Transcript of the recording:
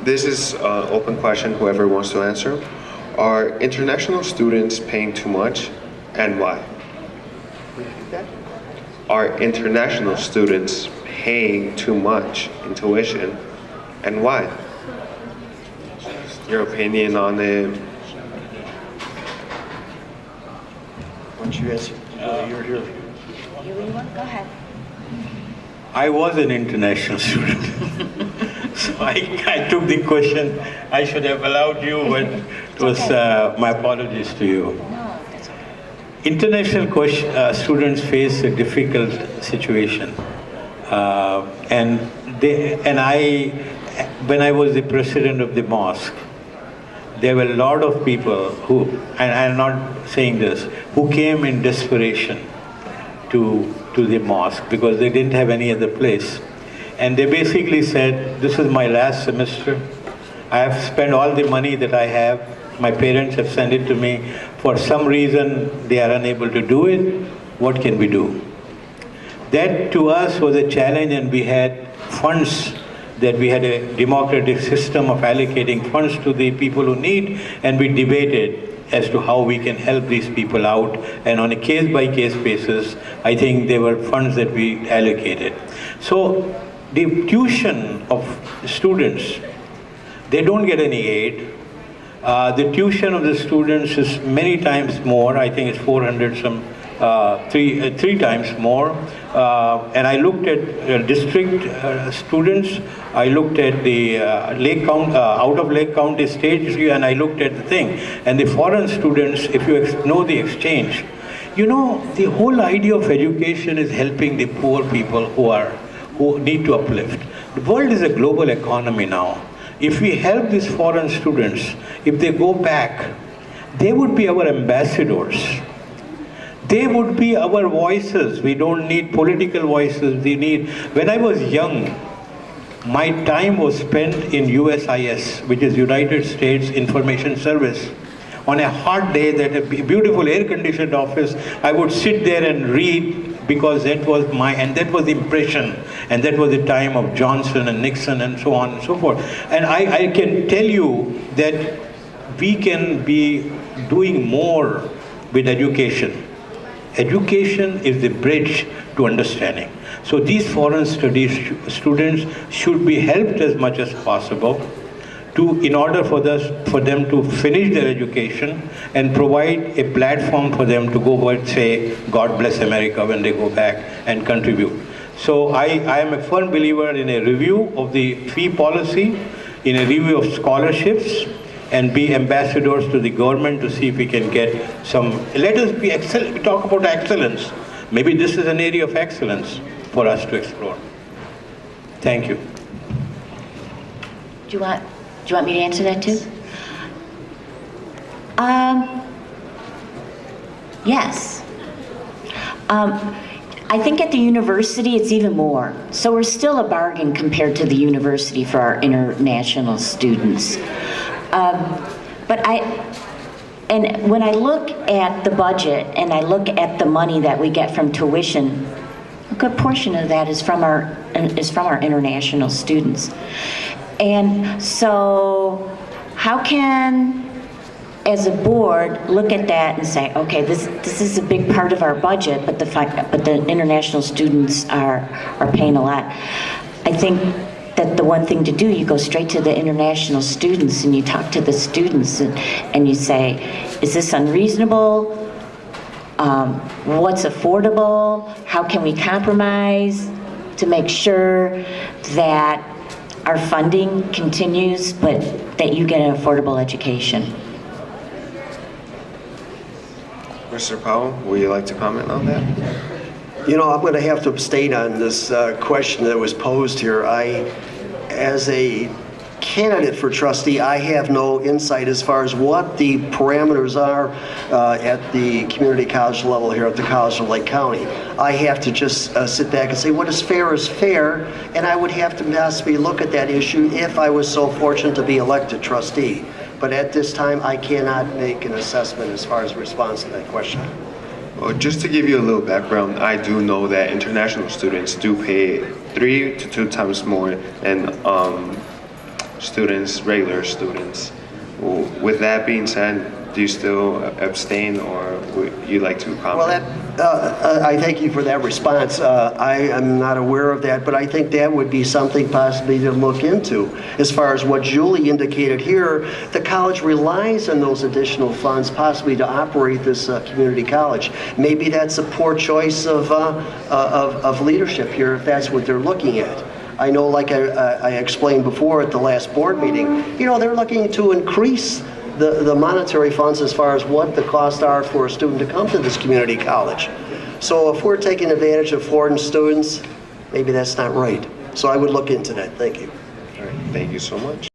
This is an open question, whoever wants to answer. Are international students paying too much, and why? Repeat that. Are international students paying too much in tuition, and why? Your opinion on it? Why don't you answer? You're here. Go ahead. I was an international student, so I took the question. I should have allowed you, but it was my apologies to you. No, that's okay. International students face a difficult situation, and when I was the president of the mosque, there were a lot of people who, and I'm not saying this, who came in desperation to the mosque because they didn't have any other place. And they basically said, this is my last semester. I have spent all the money that I have. My parents have sent it to me. For some reason, they are unable to do it. What can we do? That to us was a challenge, and we had funds, that we had a democratic system of allocating funds to the people who need, and we debated as to how we can help these people out. And on a case-by-case basis, I think there were funds that we allocated. So the tuition of students, they don't get any aid. The tuition of the students is many times more. I think it's 400 some, three times more. And I looked at district students. I looked at the Lake County, out of Lake County state, and I looked at the thing. And the foreign students, if you know the exchange, you know, the whole idea of education is helping the poor people who need to uplift. The world is a global economy now. If we help these foreign students, if they go back, they would be our ambassadors. They would be our voices. We don't need political voices. When I was young, my time was spent in USIS, which is United States Information Service. On a hot day, that a beautiful air-conditioned office, I would sit there and read, because that was the impression, and that was the time of Johnson and Nixon and so on and so forth. And I can tell you that we can be doing more with education. Education is the bridge to understanding. So these foreign studies students should be helped as much as possible in order for them to finish their education and provide a platform for them to go and say, God bless America, when they go back and contribute. So I am a firm believer in a review of the fee policy, in a review of scholarships, and be ambassadors to the government to see if we can get some. Let us be we talk about excellence. Maybe this is an area of excellence for us to explore. Thank you. Do you want me to answer that too? Yes. I think at the university it's even more. So we're still a bargain compared to the university for our international students. And when I look at the budget and I look at the money that we get from tuition, a good portion of that is from our international students. And so how can, as a board, look at that and say, okay, this is a big part of our budget, but the international students are paying a lot. I think that the one thing to do, you go straight to the international students and you talk to the students and you say, is this unreasonable? What's affordable? How can we compromise to make sure that our funding continues, but that you get an affordable education? Mr. Powell, would you like to comment on that? You know, I'm going to have to abstain on this question that was posed here. As a candidate for trustee, I have no insight as far as what the parameters are at the community college level here at the College of Lake County. I have to just sit back and say what is fair, and I would have to possibly look at that issue if I was so fortunate to be elected trustee. But at this time, I cannot make an assessment as far as response to that question. Well, just to give you a little background, I do know that international students do pay 3 to 2 times more than students, regular students. With that being said, do you still abstain, or would you like to comment? Well, I thank you for that response. I am not aware of that, but I think that would be something possibly to look into. As far as what Julie indicated here, the college relies on those additional funds possibly to operate this community college. Maybe that's a poor choice of leadership here, if that's what they're looking at. I know, like I explained before at the last board meeting, they're looking to increase the monetary funds as far as what the costs are for a student to come to this community college. So if we're taking advantage of foreign students, maybe that's not right. So I would look into that. Thank you. All right, thank you so much.